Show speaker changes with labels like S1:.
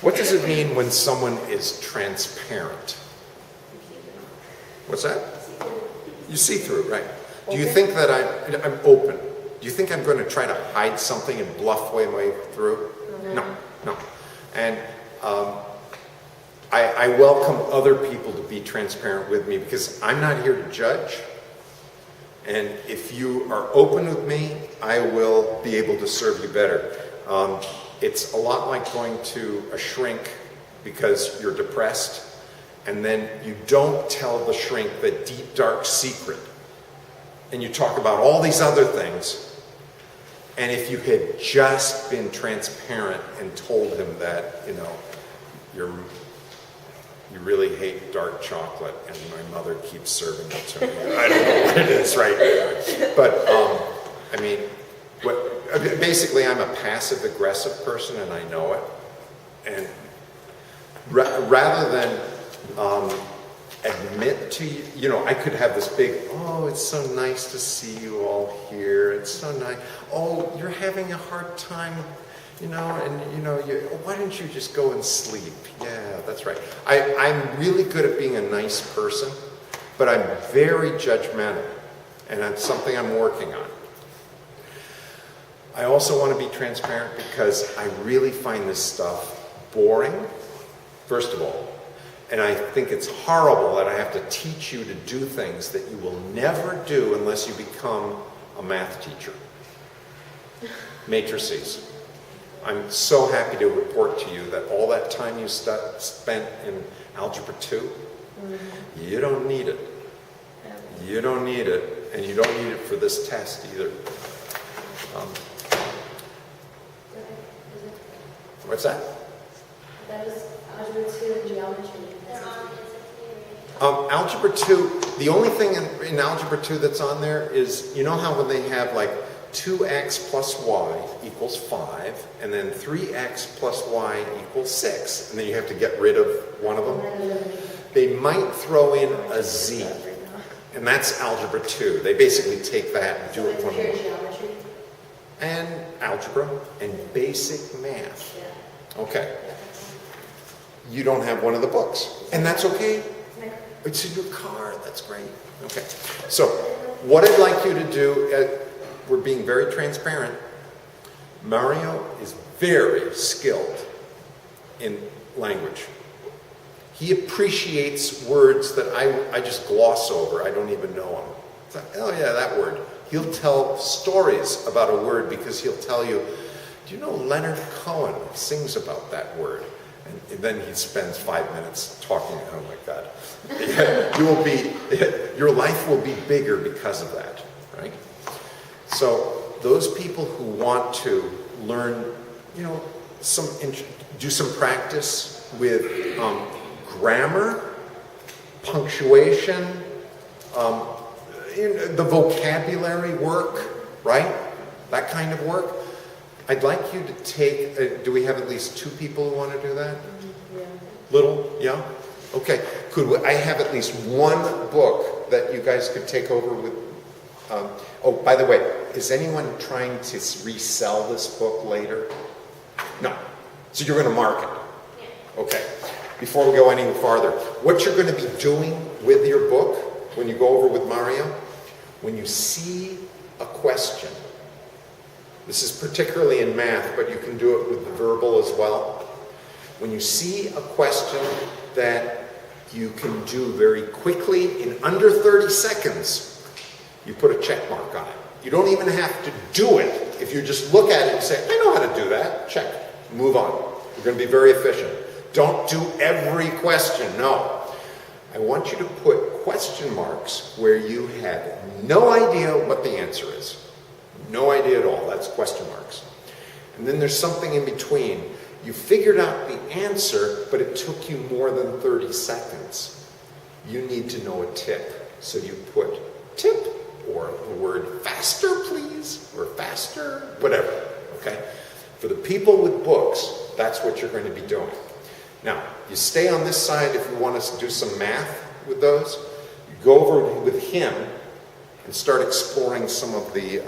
S1: What does it mean when someone is transparent? What's that? You see through, right? Do you think that I'm open? Do you think I'm going to try to hide something and bluff my way through? No, no. And I welcome other people to be transparent with me because I'm not here to judge. And if you are open with me, I will be able to serve you better. It's a lot like going to a shrink because you're depressed, and then you don't tell the shrink the deep, dark secret. And you talk about all these other things. And if you had just been transparent and told him that, you know, you really hate dark chocolate, and my mother keeps serving it to me. I don't know what it is right now. But, I mean, basically I'm a passive-aggressive person, and I know it. And rather than admit to you, I could have this big, oh, it's so nice to see you all here. It's so nice. Oh, you're having a hard time, and why don't you just go and sleep? Yeah, that's right. I'm really good at being a nice person, but I'm very judgmental, and that's something I'm working on. I also want to be transparent because I really find this stuff boring, first of all. And I think it's horrible that I have to teach you to do things that you will never do unless you become a math teacher. Matrices. I'm so happy to report to you that all that time you spent in Algebra 2, you don't need it. You don't need it, and you don't need it for this test either. What's that?
S2: That was Algebra 2 and geometry.
S1: Algebra 2, the only thing in Algebra 2 that's on there is, you know how when they have like 2x plus y equals 5, and then 3x plus y equals 6, and then you have to get rid of one of them? They might throw in a z, and that's Algebra 2. They basically take that and do it from
S2: geometry?
S1: And algebra and basic math. Okay. You don't have one of the books, and that's okay. It's in your car. That's great. Okay. So what I'd like you to do, we're being very transparent. Mario is very skilled in language. He appreciates words that I just gloss over. I don't even know them. It's like, oh yeah, that word. He'll tell stories about a word because he'll tell you, do you know Leonard Cohen sings about that word? And then he spends 5 minutes talking. Oh my God. Your life will be bigger because of that, right? So those people who want to learn, do some practice with grammar, punctuation, the vocabulary work, right? That kind of work. I'd like you to take, do we have at least 2 people who want to do that?
S2: Yeah.
S1: Little? Yeah? Okay. Could I have at least one book that you guys could take over with? Oh, by the way, is anyone trying to resell this book later? No. So you're going to mark it? Yeah. Okay. Before we go any farther, what you're going to be doing with your book when you go over with Mario, when you see a question, this is particularly in math, but you can do it with the verbal as well. When you see a question that you can do very quickly in under 30 seconds, you put a check mark on it. You don't even have to do it. If you just look at it and say, I know how to do that, check, move on. You're going to be very efficient. Don't do every question, no. I want you to put question marks where you have no idea what the answer is. No idea at all. That's question marks. And then there's something in between. You figured out the answer, but it took you more than 30 seconds. You need to know a tip. So you put tip, or the word faster, please, or faster, whatever. Okay? For the people with books, that's what you're going to be doing. Now, you stay on this side if you want us to do some math with those. You go over with him and start exploring some of the